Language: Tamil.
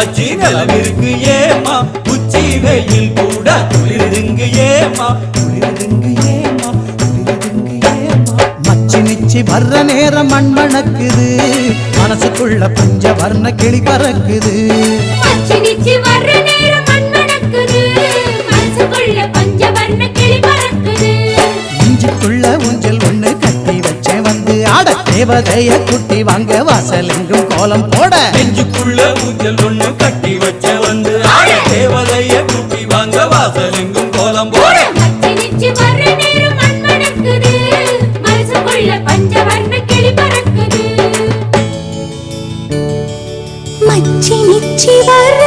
வந்தாச்சு நிலவிற்கு ஏமா உச்சி வெயில் கூட குளிருதுங்க ஏமா குளிருதுங்க ஏமா குளிருதுங்க ஏமா மச்சி நிச்சி வர்ற நேரம் மண் மணக்குது மனசுக்குள்ள பஞ்ச வர்ண கிளி பறக்குது மச்சி நிச்சி வர்ற நேரம் மண் மணக்குது மனசுக்குள்ள பஞ்ச வர்ண கிளி பறக்குது இஞ்சிக்குள்ள ஊஞ்சல் ஒண்ணு கட்டி வச்சேன் வந்து ஆட தேவதைய குட்டி வாங்க வாசல் எங்கும் கோலம் போட நெஞ்சுக்குள்ள ஊஞ்சல் ஒண்ணு கட்டி வச்ச வந்து தேவதைய குட்டி வாங்க வாசல் எங்கும் கோலம் போட மச்சி நிச்சி வர்ற நேரம் மண் மணக்குது மனசுக்குள்ள பஞ்ச வர்ண கிளி பறக்குது மச்சி நிச்சி வர்ற